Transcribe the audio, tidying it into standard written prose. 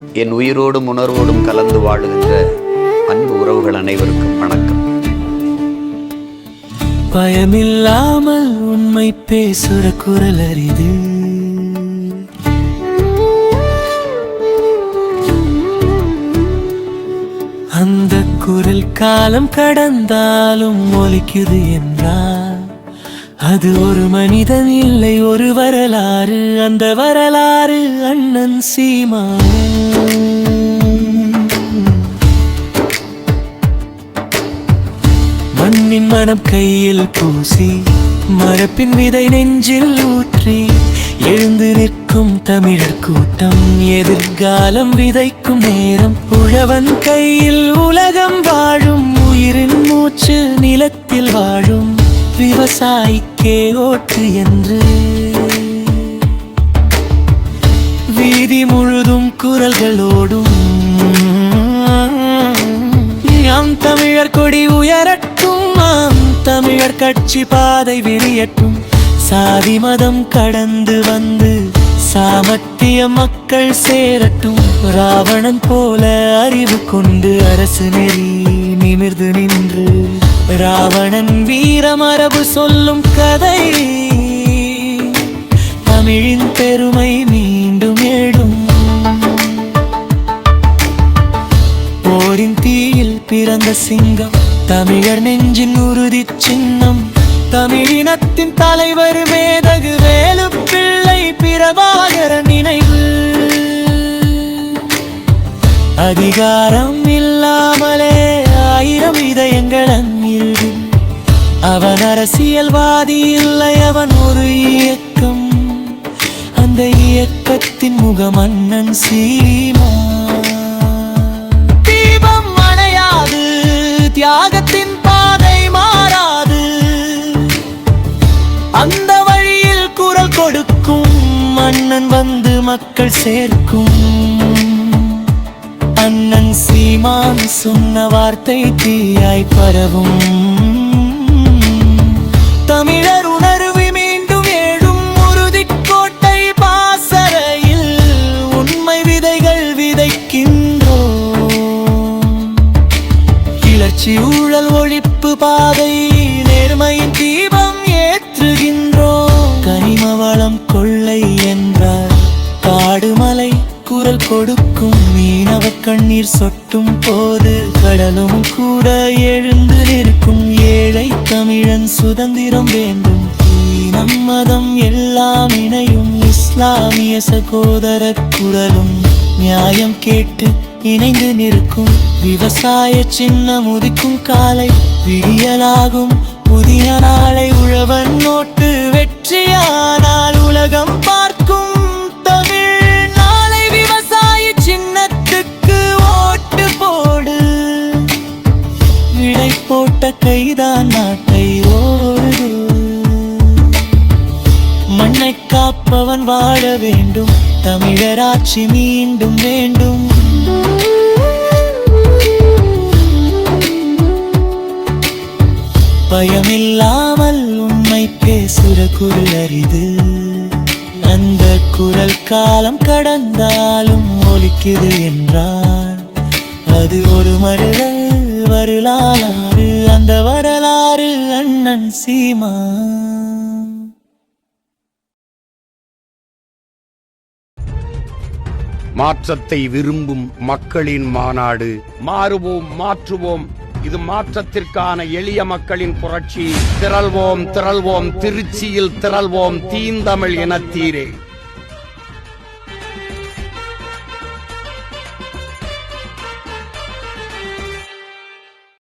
என் உயிரோடும் உணர்வோடும் கலந்து வாழுகின்ற அன்பு உறவுகள் அனைவருக்கும் வணக்கம். பயமில்லாமல் உண்மை பேசுற குரல் அரிது. அந்த குரல் காலம் கடந்தாலும் ஒலிக்குது என்றால் அது ஒரு மனிதன் இல்லை, ஒரு வரலாறு. அந்த வரலாறு அண்ணன் சீமான். மண்ணின் மனம் கையில் பூசி, மரப்பின் விதை நெஞ்சில் ஊற்றி, எழுந்து நிற்கும் தமிழர் கூட்டம், எதிர்காலம் விதைக்கும் நேரம். உழவன் கையில் உலகம் வாழும், உயிரின் மூச்சு நிலத்தில் வாழும் விவசாயிக்கே ஓட்டு என்று வீதி முழுதும் குரல்களோடும் நம் தமிழர் கொடி உயரட்டும், நாம் தமிழர் கட்சி பாதை விரியட்டும். சாதி மதம் கடந்து வந்து சாமர்த்திய மக்கள் சேரட்டும். ராவணன் போல அறிவு கொண்டு அரசு நெறி நிமிர்ந்து நின்று ராவணன் வீரமரபு சொல்லும் கதை. தமிழின் பெருமை மீண்டும் எழும். போரின் தீயில் பிறந்த சிங்கம், தமிழர் நெஞ்சின் உறுதி சின்னம். தமிழினத்தின் தலைவர் மேதகு வேலுப்பிள்ளை பிரபாகர நினைவு. அதிகாரம் இல்லாமலே ஆயிரம் இதயங்கள் அங்கிருது. அவன் அரசியல்வாதி இல்லை, அவன் ஒரு இயக்கம். அந்த இயக்கத்தின் முகம் அண்ணன் சீமான். தீபம் அணையாது, தியாகத்தின் பாதை மாறாது. அந்த வழியில் குரல் கொடுக்கும் அண்ணன் வந்து மக்கள் சேர்க்கும். அண்ணன் சீமான் சொன்ன வார்த்தை தீயாய் பரவும். தமிழர் உணர்வு மீண்டும் எழும். உறுதிக்கோட்டை பாசறையில் உண்மை விதைகள் விதைக்கின்றோம். கிளர்ச்சி ஊழல் ஒழிப்பு பாதை, நேர்மையின் தீபம் ஏற்றுகின்றோம். கனிம வளம் கொள்ளை என்றார் காடுமலை குரல் கொடுக்கும். மீனவ கண்ணீர் சொட்டும் போது கடலும் கூட எழுந்து நிற்கும். ஏழை தமிழன் சுதந்திரம் வேண்டும். நம் மதம் எல்லாம் இணையும். இஸ்லாமிய சகோதர குரலும் நியாயம் கேட்டு இணைந்து நிற்கும். விவசாய சின்னம் உதிக்கும் காலை விடியலாகும். புதிய நாளை உழவன் நோட்டு வெற்றியானால் உலகம் பார்க்கும். போட்ட கைதான் நாட்டை ஓடுது. மண்ணை காப்பவன் வாழ வேண்டும். தமிழராட்சி மீண்டும் வேண்டும். பயமில்லாமல் உண்மை பேசுற குரல் அரிது. அந்த குரல் காலம் கடந்தாலும் ஒலிக்குது என்றால் அது ஒரு வரலாறு. அந்த வரலாறு அண்ணன் சீமான். மாற்றத்தை விரும்பும் மக்களின் மாநாடு. மாறுவோம், மாற்றுவோம். இது மாற்றத்திற்கான எளிய மக்களின் புரட்சி. திரள்வோம், திரள்வோம், திருச்சியில் திரள்வோம், தீந்தமிழ் இனத்தீரே.